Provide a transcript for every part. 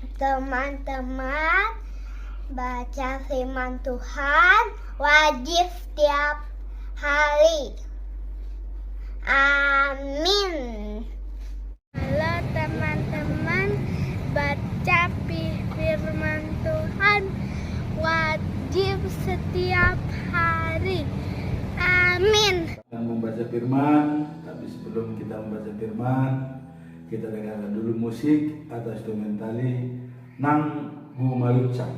Teman-teman, baca firman Tuhan wajib setiap hari. Amin. Halo teman-teman, baca firman Tuhan wajib setiap hari. Amin. Kita membaca firman, tapi sebelum kita membaca firman, kita dengarkan dulu musik atau instrumentali Nang Gumalucak.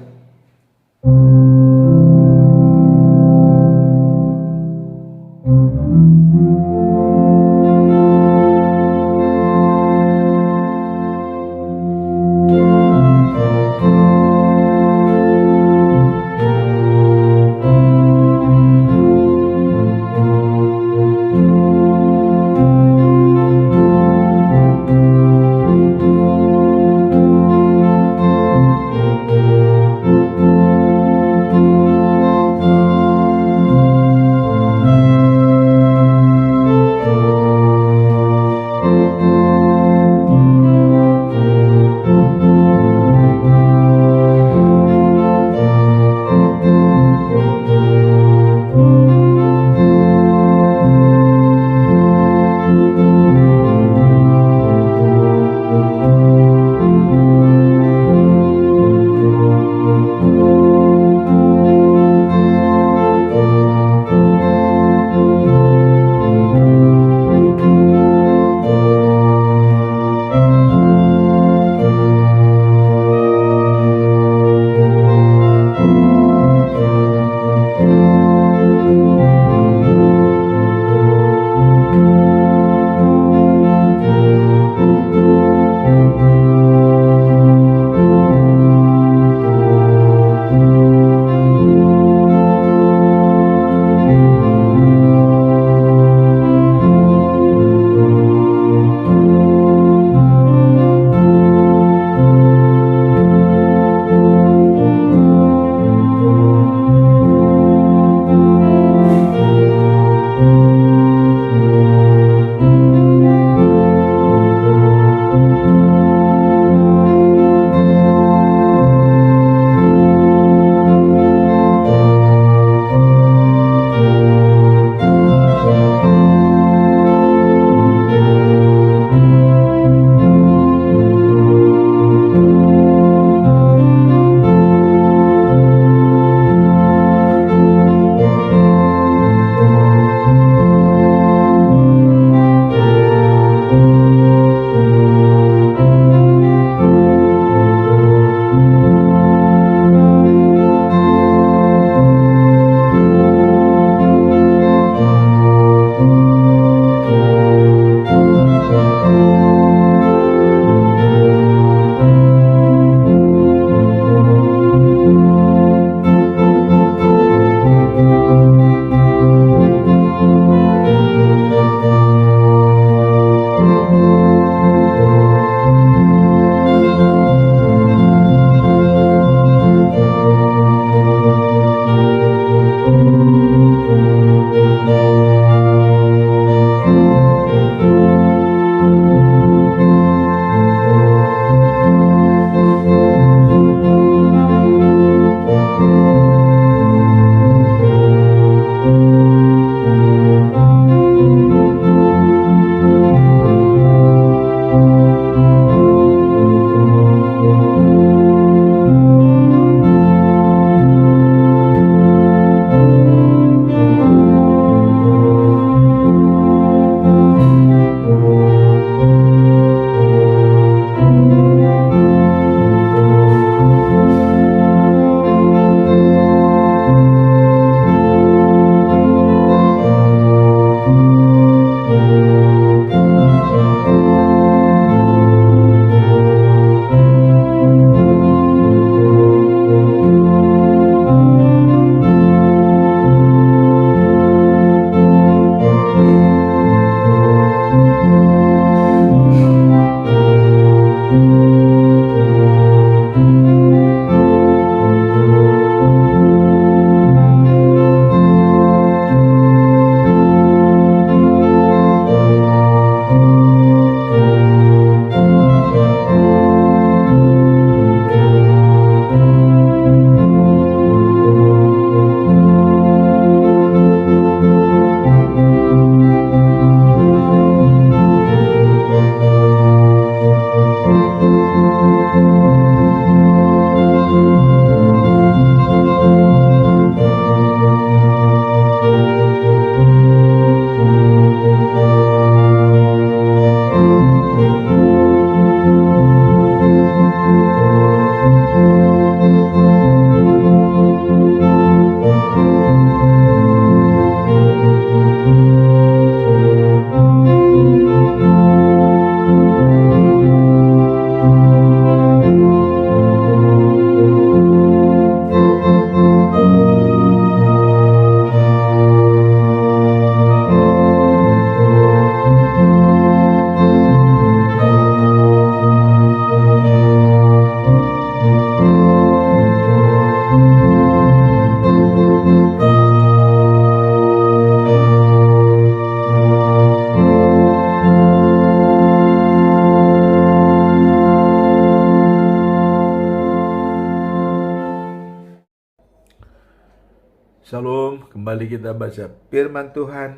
Shalom, kembali kita baca firman Tuhan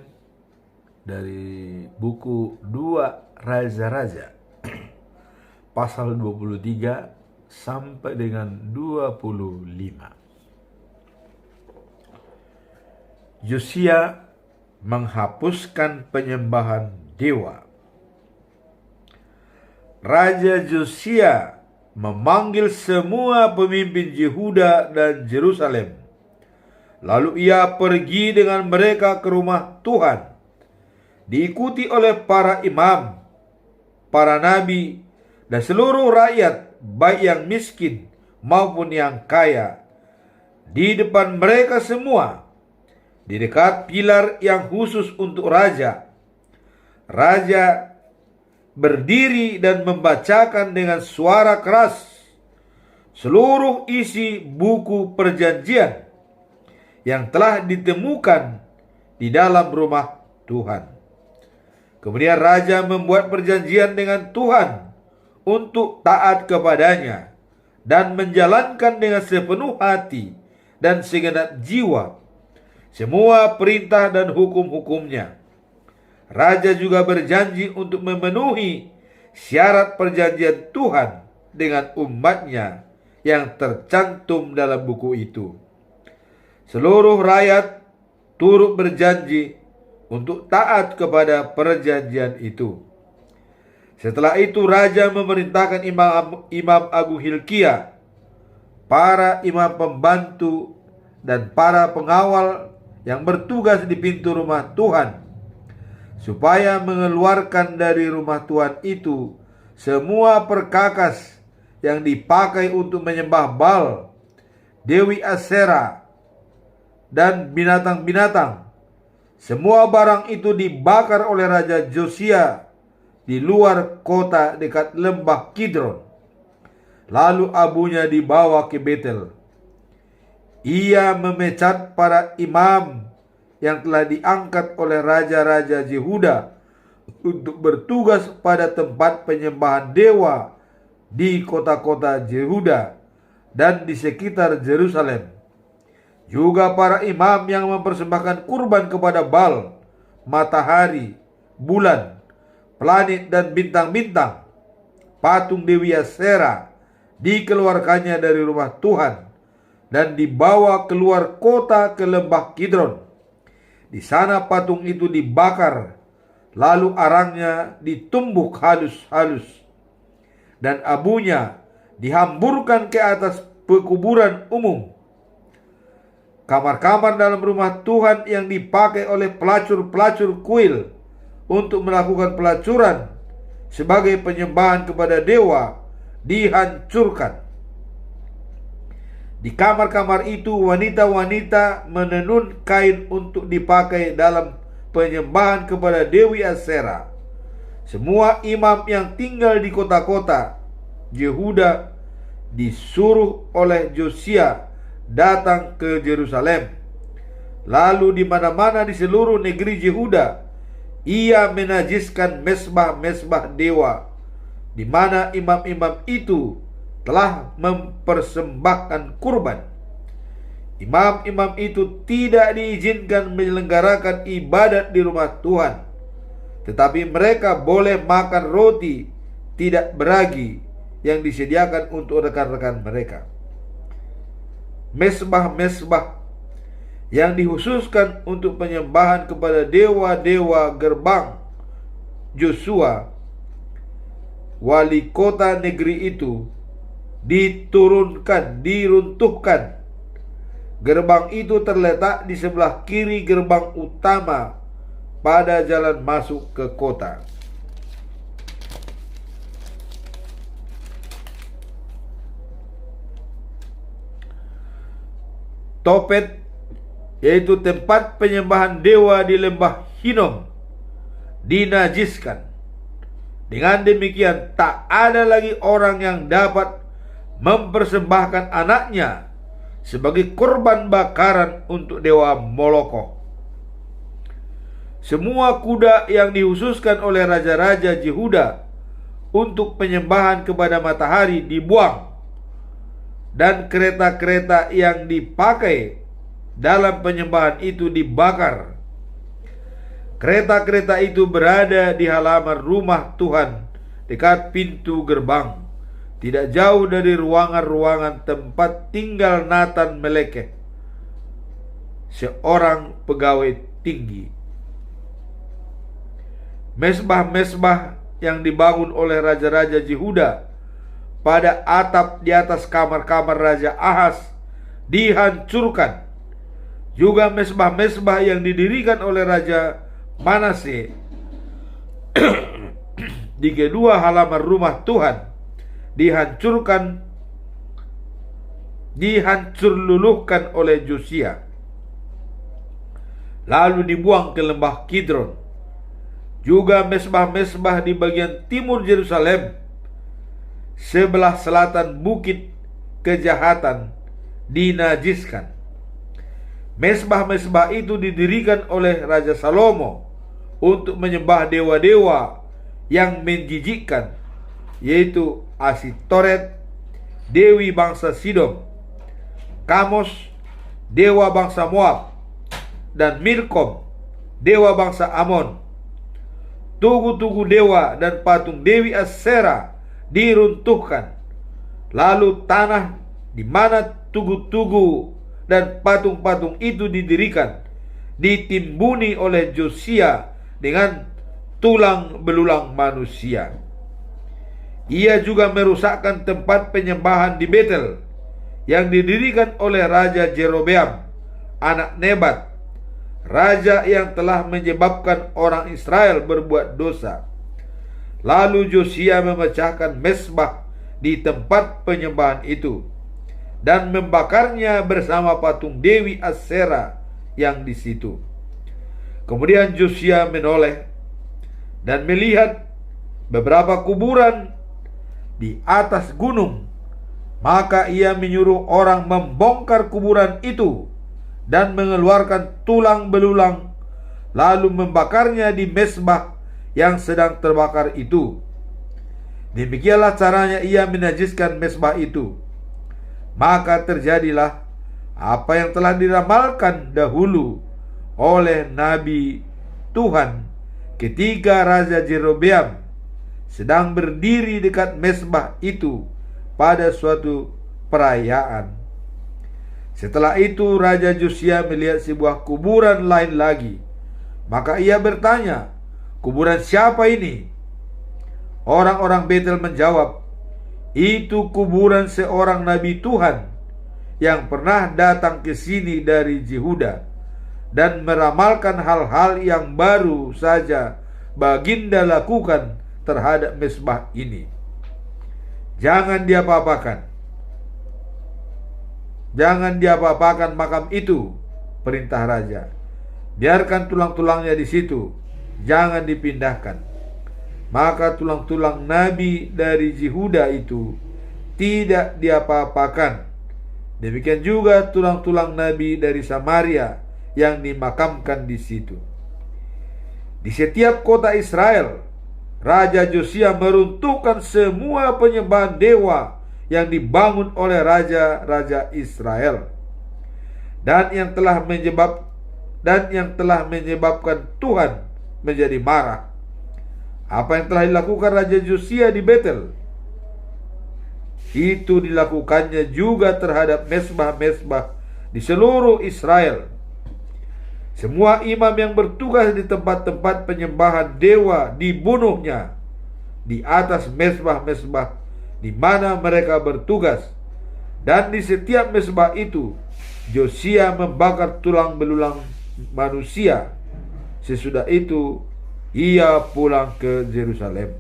dari buku 2 Raja-Raja pasal 23 sampai dengan 25. Yosia menghapuskan penyembahan dewa. Raja Yosia memanggil semua pemimpin Yehuda dan Yerusalem. Lalu ia pergi dengan mereka ke rumah Tuhan, diikuti oleh para imam, para nabi, dan seluruh rakyat, baik yang miskin maupun yang kaya. Di depan mereka semua, di dekat pilar yang khusus untuk raja, raja berdiri dan membacakan dengan suara keras seluruh isi buku perjanjian yang telah ditemukan di dalam rumah Tuhan. Kemudian raja membuat perjanjian dengan Tuhan untuk taat kepadanya dan menjalankan dengan sepenuh hati dan segenap jiwa semua perintah dan hukum-hukumnya. Raja juga berjanji untuk memenuhi syarat perjanjian Tuhan dengan umatnya yang tercantum dalam buku itu. Seluruh rakyat turut berjanji untuk taat kepada perjanjian itu. Setelah itu raja memerintahkan imam agung Hilkia, para imam pembantu, dan para pengawal yang bertugas di pintu rumah Tuhan, supaya mengeluarkan dari rumah Tuhan itu semua perkakas yang dipakai untuk menyembah Baal, Dewi Asyera, dan binatang-binatang. Semua barang itu dibakar oleh Raja Yosia di luar kota dekat lembah Kidron. Lalu abunya dibawa ke Betel. Ia memecat para imam yang telah diangkat oleh raja-raja Yehuda untuk bertugas pada tempat penyembahan dewa di kota-kota Yehuda dan di sekitar Yerusalem. Juga para imam yang mempersembahkan kurban kepada Baal, matahari, bulan, planet, dan bintang-bintang, patung Dewi Asyera, dikeluarkannya dari rumah Tuhan dan dibawa keluar kota ke lembah Kidron. Di sana patung itu dibakar, lalu arangnya ditumbuk halus-halus, dan abunya dihamburkan ke atas pekuburan umum. Kamar-kamar dalam rumah Tuhan yang dipakai oleh pelacur-pelacur kuil untuk melakukan pelacuran sebagai penyembahan kepada dewa dihancurkan. Di kamar-kamar itu wanita-wanita menenun kain untuk dipakai dalam penyembahan kepada Dewi Asyera. Semua imam yang tinggal di kota-kota Yehuda disuruh oleh Yosia datang ke Yerusalem. Lalu di mana-mana di seluruh negeri Yehuda ia menajiskan mesbah-mesbah dewa di mana imam-imam itu telah mempersembahkan kurban. Imam-imam itu tidak diizinkan menyelenggarakan ibadat di rumah Tuhan, tetapi mereka boleh makan roti tidak beragi yang disediakan untuk rekan-rekan mereka. Mesbah-mesbah yang dikhususkan untuk penyembahan kepada dewa-dewa gerbang Yosua, wali kota negeri itu, diruntuhkan. Gerbang itu terletak di sebelah kiri gerbang utama pada jalan masuk ke kota. Topet, yaitu tempat penyembahan dewa di lembah Hinnom, dinajiskan. Dengan demikian tak ada lagi orang yang dapat mempersembahkan anaknya sebagai korban bakaran untuk dewa Molokoh. Semua kuda yang dikhususkan oleh raja-raja Yehuda untuk penyembahan kepada matahari dibuang, dan kereta-kereta yang dipakai dalam penyembahan itu dibakar. Kereta-kereta itu berada di halaman rumah Tuhan dekat pintu gerbang, tidak jauh dari ruangan-ruangan tempat tinggal Nathan Melekeh, seorang pegawai tinggi. Mesbah-mesbah yang dibangun oleh raja-raja Yehuda pada atap di atas kamar-kamar Raja Ahaz dihancurkan. Juga mesbah-mesbah yang didirikan oleh Raja Manase di kedua halaman rumah Tuhan dihancur-luluhkan oleh Josia, lalu dibuang ke lembah Kidron. Juga mesbah-mesbah di bagian timur Yerusalem, sebelah selatan bukit kejahatan, dinajiskan. Mesbah-mesbah itu didirikan oleh Raja Salomo untuk menyembah dewa-dewa yang menjijikkan, yaitu Asitoret, dewi bangsa Sidom, Kamos, dewa bangsa Moab, dan Milkom, dewa bangsa Amon. Tugu-tugu dewa dan patung dewi Asera diruntuhkan. Lalu tanah di mana tugu-tugu dan patung-patung itu didirikan ditimbuni oleh Josia dengan tulang belulang manusia. Ia juga merusakkan tempat penyembahan di Betel yang didirikan oleh Raja Jerobeam, anak Nebat, raja yang telah menyebabkan orang Israel berbuat dosa. Lalu Josia memecahkan mesbah di tempat penyembahan itu dan membakarnya bersama patung dewi Asera yang di situ. Kemudian Josia menoleh dan melihat beberapa kuburan di atas gunung. Maka ia menyuruh orang membongkar kuburan itu dan mengeluarkan tulang belulang, lalu membakarnya di mesbah yang sedang terbakar itu. Demikianlah caranya ia menajiskan mesbah itu. Maka terjadilah apa yang telah diramalkan dahulu oleh Nabi Tuhan ketika Raja Jerobeam sedang berdiri dekat mesbah itu pada suatu perayaan. Setelah itu Raja Josia melihat sebuah kuburan lain lagi. Maka ia bertanya, "Kuburan siapa ini?" Orang-orang Betel menjawab, "Itu kuburan seorang nabi Tuhan yang pernah datang ke sini dari Yehuda dan meramalkan hal-hal yang baru saja Baginda lakukan terhadap mesbah ini. Jangan diapa-apakan makam itu," perintah raja. "Biarkan tulang-tulangnya di situ, jangan dipindahkan." Maka tulang-tulang nabi dari Yehuda itu tidak diapa-apakan. Demikian juga tulang-tulang nabi dari Samaria yang dimakamkan di situ. Di setiap kota Israel, Raja Josia meruntuhkan semua penyembahan dewa yang dibangun oleh raja-raja Israel dan yang telah menyebabkan Tuhan menjadi marah. Apa yang telah dilakukan Raja Josia di Betel, itu dilakukannya juga terhadap mesbah-mesbah di seluruh Israel. Semua imam yang bertugas di tempat-tempat penyembahan dewa dibunuhnya di atas mesbah-mesbah di mana mereka bertugas, dan di setiap mesbah itu Josia membakar tulang belulang manusia. Sesudah itu ia pulang ke Yerusalem.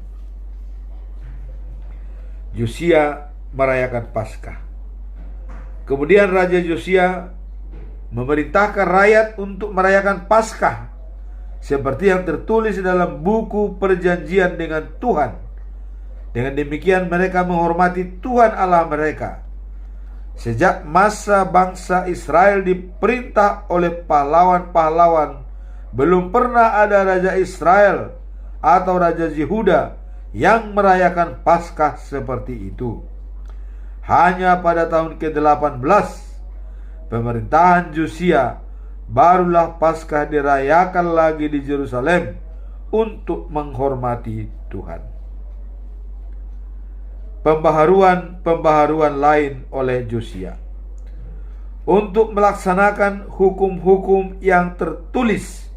Josia merayakan Paskah. Kemudian Raja Josia memerintahkan rakyat untuk merayakan Paskah seperti yang tertulis dalam buku perjanjian dengan Tuhan. Dengan demikian mereka menghormati Tuhan Allah mereka. Sejak masa bangsa Israel diperintah oleh pahlawan-pahlawan, belum pernah ada Raja Israel atau Raja Yehuda yang merayakan Paskah seperti itu. Hanya pada tahun ke-18 pemerintahan Josia, barulah Paskah dirayakan lagi di Yerusalem untuk menghormati Tuhan. Pembaharuan lain oleh Josia untuk melaksanakan hukum-hukum yang tertulis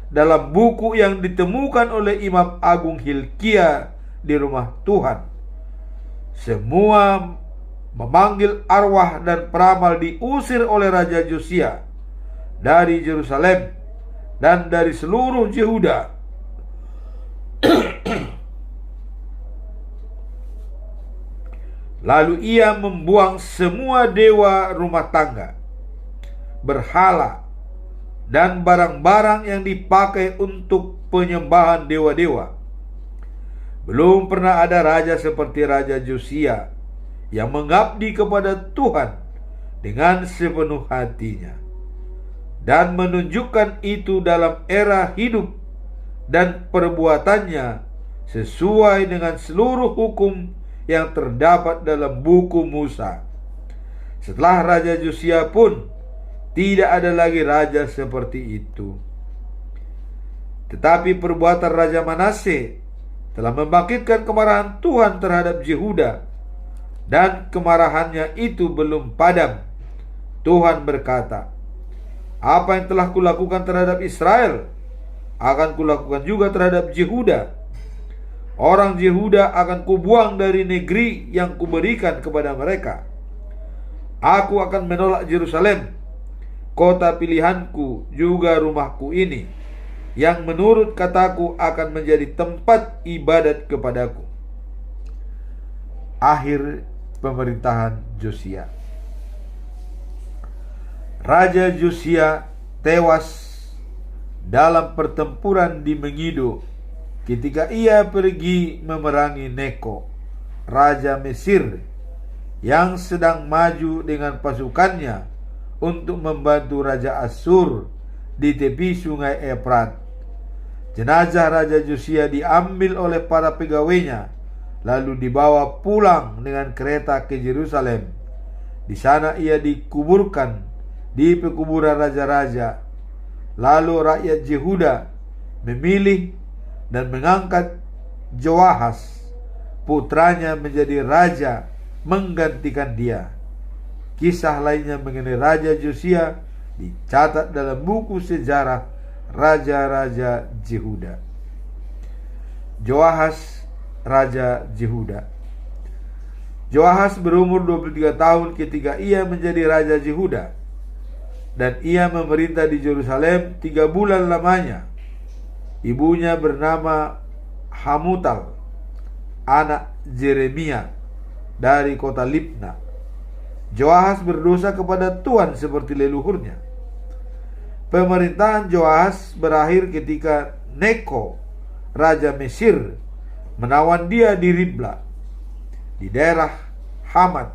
dalam buku yang ditemukan oleh Imam Agung Hilkia di rumah Tuhan. Semua memanggil arwah dan peramal diusir oleh Raja Josia dari Yerusalem dan dari seluruh Yehuda. Lalu ia membuang semua dewa rumah tangga, berhala, dan barang-barang yang dipakai untuk penyembahan dewa-dewa. Belum pernah ada raja seperti Raja Josia yang mengabdi kepada Tuhan dengan sepenuh hatinya dan menunjukkan itu dalam era hidup dan perbuatannya sesuai dengan seluruh hukum yang terdapat dalam buku Musa. Setelah Raja Josia pun tidak ada lagi raja seperti itu. Tetapi perbuatan Raja Manase telah membangkitkan kemarahan Tuhan terhadap Yehuda, dan kemarahannya itu belum padam. Tuhan berkata, "Apa yang telah kulakukan terhadap Israel akan kulakukan juga terhadap Yehuda. Orang Yehuda akan kubuang dari negeri yang kuberikan kepada mereka. Aku akan menolak Yerusalem, kota pilihanku, juga rumahku ini, yang menurut kataku akan menjadi tempat ibadat kepadaku." Akhir pemerintahan Josia. Raja Josia tewas dalam pertempuran di Megido ketika ia pergi memerangi Neko, raja Mesir, yang sedang maju dengan pasukannya untuk membantu Raja Asyur di tepi sungai Efrat. Jenazah Raja Josia diambil oleh para pegawainya, lalu dibawa pulang dengan kereta ke Yerusalem. Di sana ia dikuburkan di pekuburan raja-raja. Lalu rakyat Yehuda memilih dan mengangkat Joahas, putranya, menjadi raja menggantikan dia. Kisah lainnya mengenai Raja Josia dicatat dalam buku sejarah raja-raja Yehuda. Joahas, raja Yehuda. Joahas berumur 23 tahun ketika ia menjadi raja Yehuda, dan ia memerintah di Yerusalem 3 bulan lamanya. Ibunya bernama Hamutal, anak Jeremia dari kota Libna. Joahas berdosa kepada Tuhan seperti leluhurnya. Pemerintahan Joahas berakhir ketika Neko, raja Mesir, menawan dia di Ribla, di daerah Hamat,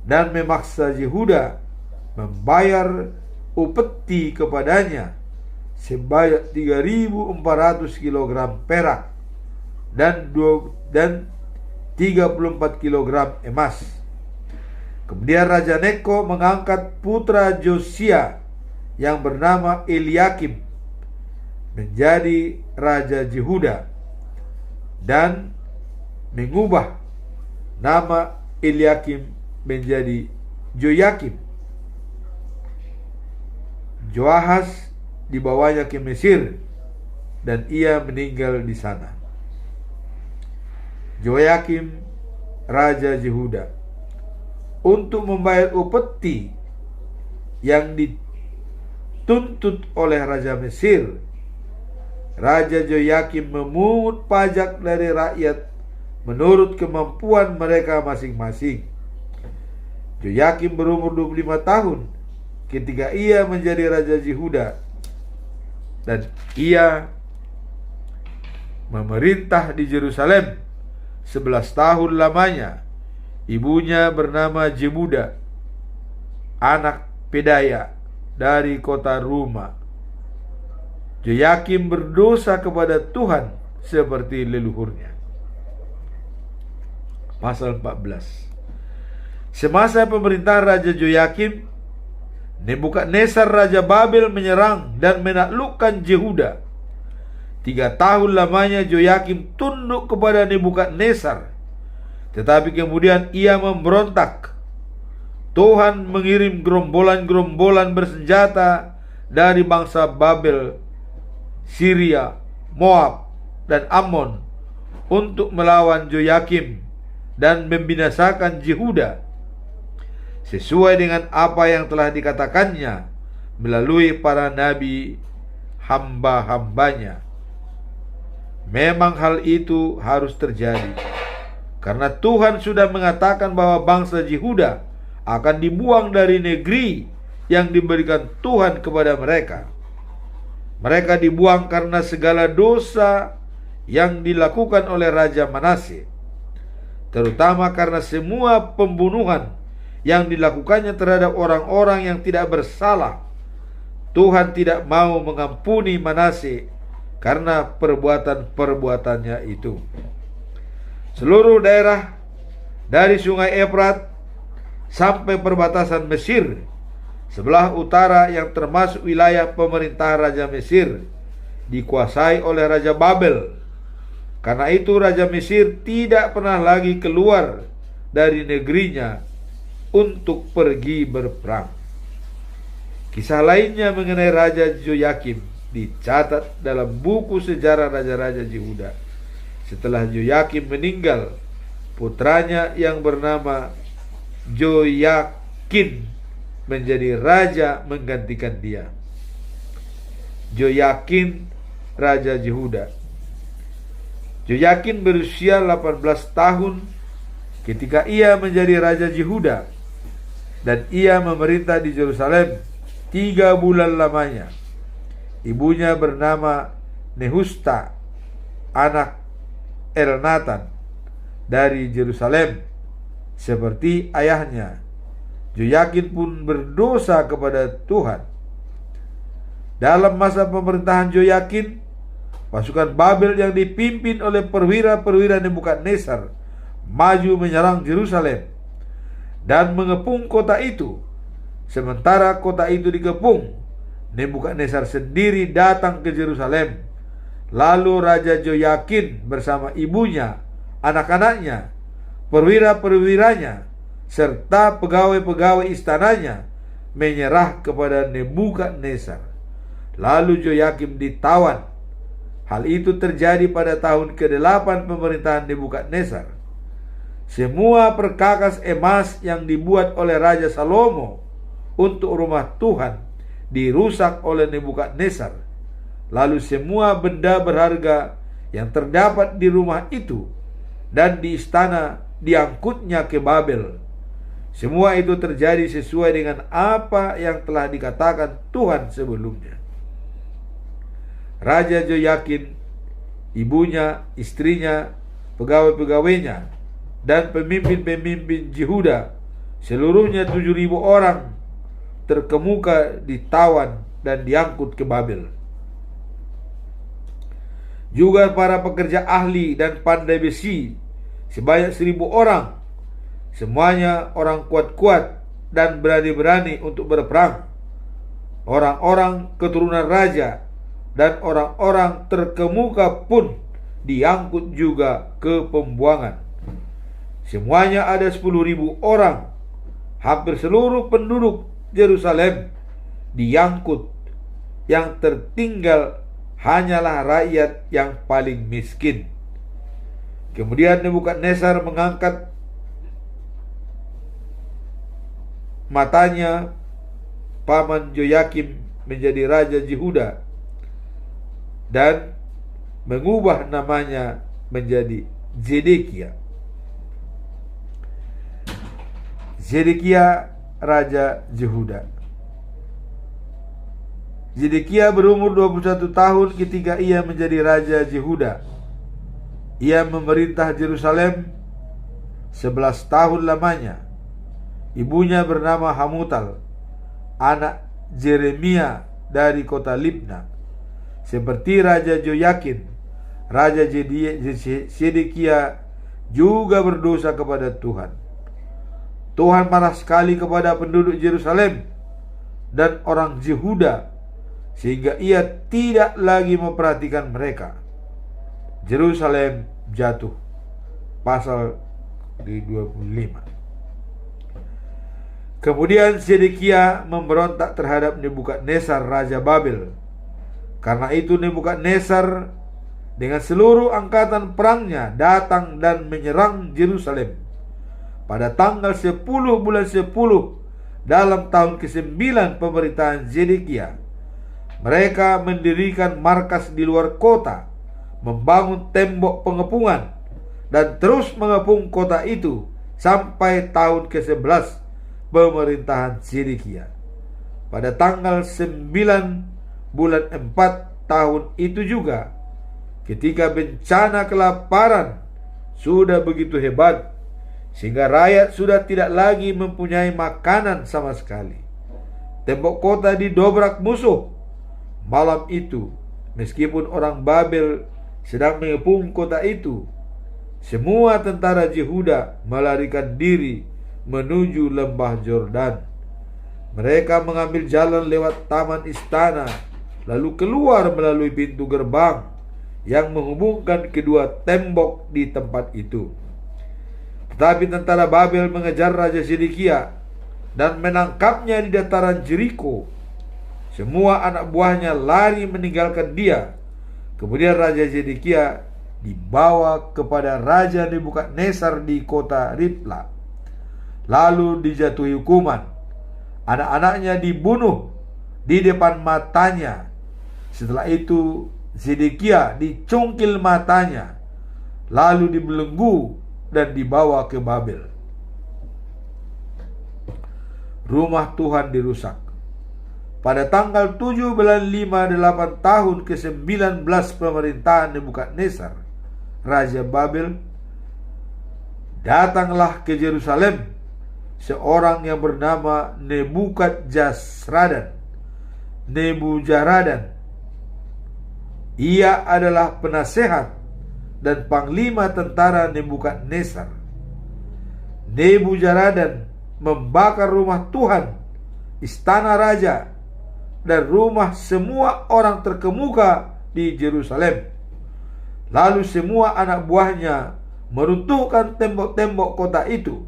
dan memaksa Yehuda membayar upeti kepadanya sebanyak 3.400 kg perak dan 34 kg emas. Kemudian Raja Neko mengangkat putra Josia yang bernama Eliakim menjadi raja Yehuda dan mengubah nama Eliakim menjadi Joyakim. Joahas dibawanya ke Mesir dan ia meninggal di sana. Joyakim, raja Yehuda, untuk membayar upeti yang dituntut oleh raja Mesir, Raja Joyakim memungut pajak dari rakyat menurut kemampuan mereka masing-masing. Joyakim berumur 25 tahun ketika ia menjadi raja Yehuda, dan ia memerintah di Yerusalem 11 tahun lamanya. Ibunya bernama Jemuda, anak Pedaya dari kota Ruma. Joyakim berdosa kepada Tuhan seperti leluhurnya. Pasal 14. Semasa pemerintahan Raja Joyakim, Nebukadnezar Raja Babel menyerang dan menaklukkan Yehuda. 3 tahun lamanya Joyakim tunduk kepada Nebukadnezar, tetapi kemudian ia memberontak. Tuhan mengirim gerombolan-gerombolan bersenjata dari bangsa Babel, Syria, Moab, dan Ammon untuk melawan Joyakim dan membinasakan Yehuda, sesuai dengan apa yang telah dikatakannya melalui para nabi hamba-hambanya. Memang hal itu harus terjadi, karena Tuhan sudah mengatakan bahwa bangsa Yehuda akan dibuang dari negeri yang diberikan Tuhan kepada mereka. Mereka dibuang karena segala dosa yang dilakukan oleh Raja Manasye, terutama karena semua pembunuhan yang dilakukannya terhadap orang-orang yang tidak bersalah. Tuhan tidak mau mengampuni Manasye karena perbuatan-perbuatannya itu. Seluruh daerah dari Sungai Efrat sampai perbatasan Mesir sebelah utara yang termasuk wilayah pemerintahan Raja Mesir dikuasai oleh Raja Babel. Karena itu Raja Mesir tidak pernah lagi keluar dari negerinya untuk pergi berperang. Kisah lainnya mengenai Raja Joyakim dicatat dalam buku sejarah Raja-Raja Yehuda. Setelah Joyakim meninggal, putranya yang bernama Joyakin menjadi raja menggantikan dia. Joyakin Raja Yehuda. Joyakin berusia 18 tahun ketika ia menjadi Raja Yehuda, dan ia memerintah di Yerusalem 3 bulan lamanya. Ibunya bernama Nehusta, anak Elnatan dari Yerusalem, seperti ayahnya. Joyakin pun berdosa kepada Tuhan. Dalam masa pemerintahan Joyakin, pasukan Babel yang dipimpin oleh perwira-perwira Nebukadnezar maju menyerang Yerusalem dan mengepung kota itu. Sementara kota itu dikepung, Nebukadnezar sendiri datang ke Yerusalem. Lalu Raja Joyakin bersama ibunya, anak-anaknya, perwira-perwiranya, serta pegawai-pegawai istananya menyerah kepada Nebukadnezar. Lalu Joyakim ditawan. Hal itu terjadi pada tahun ke-8 pemerintahan Nebukadnezar. Semua perkakas emas yang dibuat oleh Raja Salomo untuk rumah Tuhan dirusak oleh Nebukadnezar. Lalu semua benda berharga yang terdapat di rumah itu dan di istana diangkutnya ke Babel. Semua itu terjadi sesuai dengan apa yang telah dikatakan Tuhan sebelumnya. Raja Joyakin, ibunya, istrinya, pegawai-pegawainya, dan pemimpin-pemimpin Yehuda, seluruhnya 7.000 orang, terkemuka, ditawan, dan diangkut ke Babel. Juga para pekerja ahli dan pandai besi sebanyak 1.000 orang, semuanya orang kuat-kuat dan berani-berani untuk berperang. Orang-orang keturunan raja dan orang-orang terkemuka pun diangkut juga ke pembuangan. Semuanya ada 10.000 orang. Hampir seluruh penduduk Yerusalem diangkut. Yang tertinggal hanyalah rakyat yang paling miskin. Kemudian Nebukadnezar mengangkat matanya paman Joyakim menjadi Raja Yehuda dan mengubah namanya menjadi Zedekia. Zedekia Raja Yehuda. Zedekia berumur 21 tahun ketika ia menjadi Raja Yehuda. Ia memerintah Yerusalem 11 tahun lamanya. Ibunya bernama Hamutal, anak Jeremia dari kota Libna. Seperti Raja Joyakin, Raja Zedekia juga berdosa kepada Tuhan. Tuhan marah sekali kepada penduduk Yerusalem. dan orang Yehuda, sehingga ia tidak lagi memperhatikan mereka. Yerusalem jatuh. Pasal di 25. Kemudian Zedekia memberontak terhadap Nebukadnezar Raja Babel. Karena itu Nebukadnezar dengan seluruh angkatan perangnya datang dan menyerang Yerusalem pada tanggal 10 bulan 10 dalam tahun ke-9 pemerintahan Zedekia. Mereka mendirikan markas di luar kota, membangun tembok pengepungan, dan terus mengepung kota itu sampai tahun ke-11 pemerintahan Zedekia. Pada tanggal 9 bulan 4 tahun itu juga, ketika bencana kelaparan sudah begitu hebat sehingga rakyat sudah tidak lagi mempunyai makanan sama sekali, tembok kota didobrak musuh. Malam itu, meskipun orang Babel sedang mengepung kota itu, semua tentara Yehuda melarikan diri menuju lembah Yordan. Mereka mengambil jalan lewat taman istana, lalu keluar melalui pintu gerbang yang menghubungkan kedua tembok di tempat itu. Tetapi tentara Babel mengejar Raja Zedekia dan menangkapnya di dataran Jeriko. Semua anak buahnya lari meninggalkan dia. Kemudian Raja Zedekia dibawa kepada Raja Nebukadnezar di kota Ribla, lalu dijatuhi hukuman. Anak-anaknya dibunuh di depan matanya. Setelah itu Zedekia dicungkil matanya, lalu dibelenggu dan dibawa ke Babel. Rumah Tuhan dirusak. Pada tanggal 7 bulan 5 8 tahun ke-19 pemerintahan Nebukadnezar Raja Babel, datanglah ke Yerusalem seorang yang bernama Nebukadnezar. Ia adalah penasehat dan panglima tentara Nebukadnezar. Nebuzaradan membakar rumah Tuhan, istana raja, dan rumah semua orang terkemuka di Yerusalem. Lalu semua anak buahnya meruntuhkan tembok-tembok kota itu.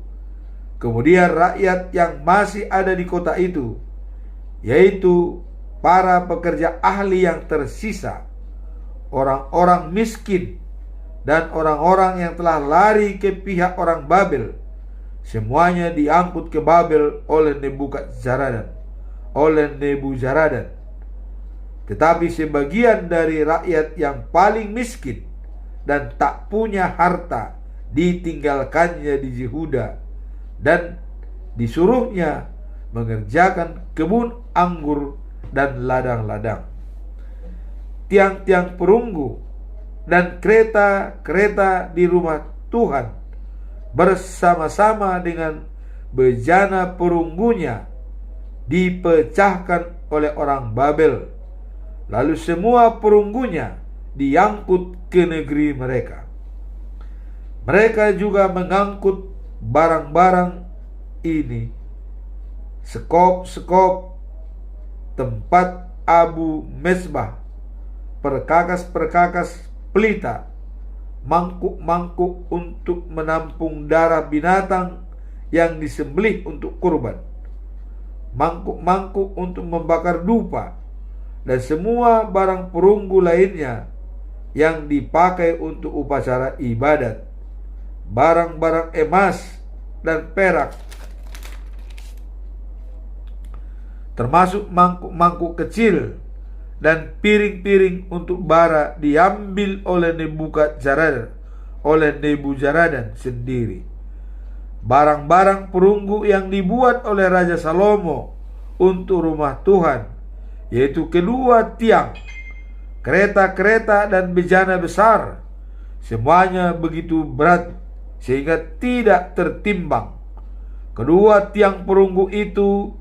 Kemudian rakyat yang masih ada di kota itu, yaitu para pekerja ahli yang tersisa, orang-orang miskin, dan orang-orang yang telah lari ke pihak orang Babel, semuanya diangkut ke Babel oleh Nebuzaradan. Tetapi sebagian dari rakyat yang paling miskin dan tak punya harta ditinggalkannya di Yehuda dan disuruhnya mengerjakan kebun anggur dan ladang-ladang. Tiang-tiang perunggu dan kereta-kereta di rumah Tuhan bersama-sama dengan bejana perunggunya dipecahkan oleh orang Babel. Lalu semua perunggunya diangkut ke negeri mereka. Mereka juga mengangkut barang-barang ini: sekop-sekop, tempat abu mesbah, perkakas-perkakas pelita, mangkuk-mangkuk untuk menampung darah binatang yang disembelih untuk kurban, mangkuk-mangkuk untuk membakar dupa, dan semua barang perunggu lainnya yang dipakai untuk upacara ibadat, barang-barang emas dan perak, termasuk mangkuk-mangkuk kecil dan piring-piring untuk bara, diambil oleh Nebuzaradan sendiri. Barang-barang perunggu yang dibuat oleh Raja Salomo untuk rumah Tuhan, yaitu kedua tiang, kereta-kereta dan bejana besar, semuanya begitu berat sehingga tidak tertimbang. Kedua tiang perunggu itu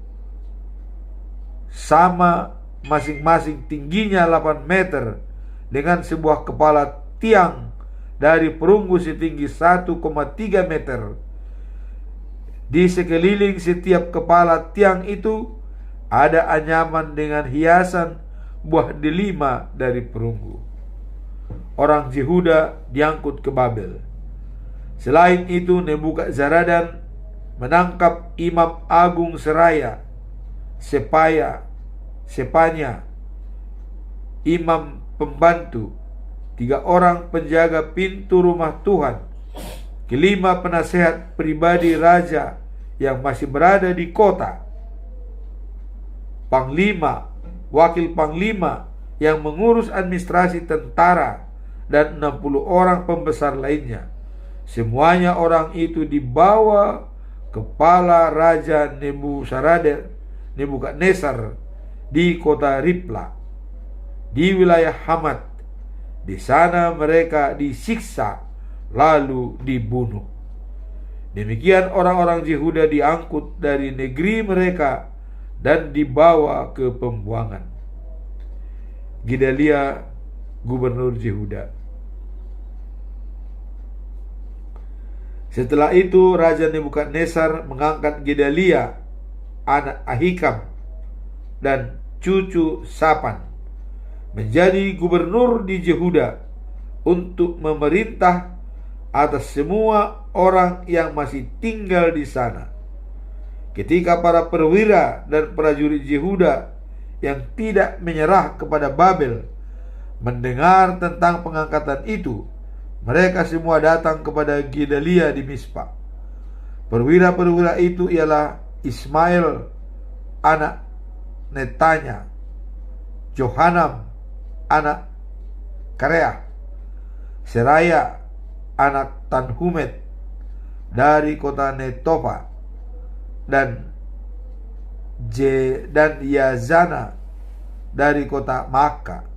sama masing-masing tingginya 8 meter, dengan sebuah kepala tiang dari perunggu setinggi 1,3 meter. Di sekeliling setiap kepala tiang itu ada anyaman dengan hiasan buah delima dari perunggu. Orang Yehuda diangkut ke Babel. Selain itu, Nebukadnezar menangkap imam agung Seraya, Sepanya, imam pembantu, 3 orang penjaga pintu rumah Tuhan, 5 penasehat pribadi raja yang masih berada di kota, wakil panglima yang mengurus administrasi tentara, dan 60 orang pembesar lainnya. Semuanya orang itu dibawa kepala Raja Nebukadnezar di kota Riblah di wilayah Hamat. Di sana mereka disiksa lalu dibunuh. Demikian orang-orang Yehuda diangkut dari negeri mereka dan dibawa ke pembuangan. Gedalia, gubernur Yehuda. Setelah itu Raja Nebukadnezar mengangkat Gedalia, anak Ahikam, dan cucu Safan menjadi gubernur di Yehuda untuk memerintah atas semua orang yang masih tinggal di sana. Ketika para perwira dan prajurit Yehuda yang tidak menyerah kepada Babel mendengar tentang pengangkatan itu, mereka semua datang kepada Gedalia di Mizpah. Perwira-perwira itu ialah Ismail anak Netanya, Johanam anak Kareah, Seraya anak Tanhumet dari kota Netofa, dan Yazana dari kota Makkah.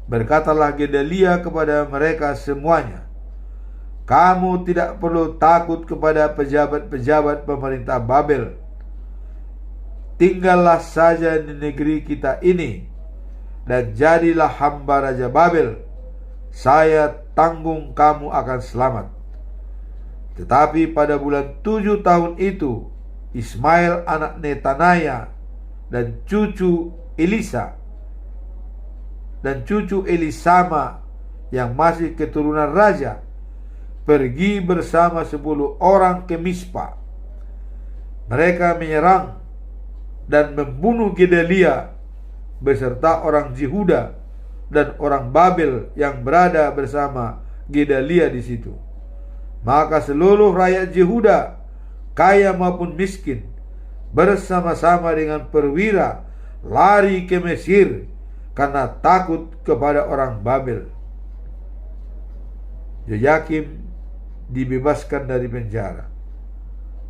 Berkatalah Gedalia kepada mereka semuanya, kamu tidak perlu takut kepada pejabat-pejabat pemerintah Babel. Tinggallah saja di negeri kita ini dan jadilah hamba Raja Babel. Saya tanggung kamu akan selamat. Tetapi pada bulan 7 tahun itu, Ismail anak Netanaya dan cucu Elisama yang masih keturunan raja pergi bersama 10 orang ke Mizpah. Mereka menyerang dan membunuh Gedalia beserta orang Yehuda dan orang Babel yang berada bersama Gedalia di situ. Maka seluruh rakyat Yehuda, kaya maupun miskin, bersama-sama dengan perwira lari ke Mesir karena takut kepada orang Babel. Yoyakim dibebaskan dari penjara.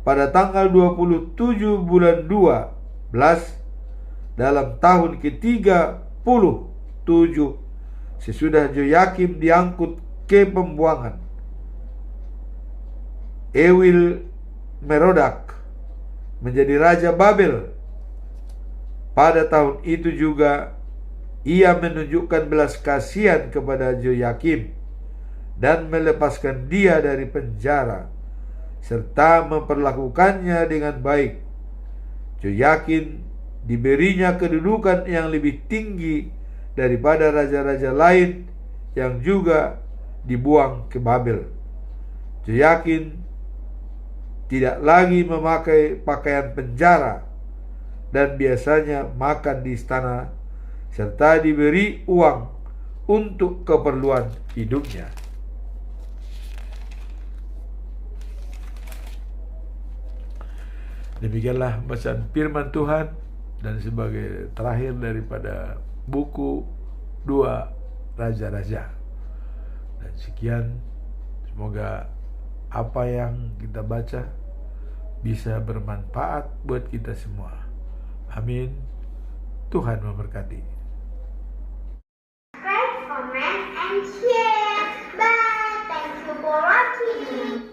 Pada tanggal 27 bulan 12 dalam tahun ke-37 sesudah Yoyakim diangkut ke pembuangan, Ewil Merodak menjadi raja Babel. Pada tahun itu juga ia menunjukkan belas kasihan kepada Yoyakim dan melepaskan dia dari penjara serta memperlakukannya dengan baik. Yoyakim diberinya kedudukan yang lebih tinggi daripada raja-raja lain yang juga dibuang ke Babel. Yoyakim tidak lagi memakai pakaian penjara dan biasanya makan di istana serta diberi uang untuk keperluan hidupnya. Demikianlah bacaan firman Tuhan, dan sebagai terakhir daripada buku 2 Raja-Raja. Dan sekian, semoga apa yang kita baca bisa bermanfaat buat kita semua. Amin. Tuhan memberkati. Comment and share. Bye. Thank you for watching.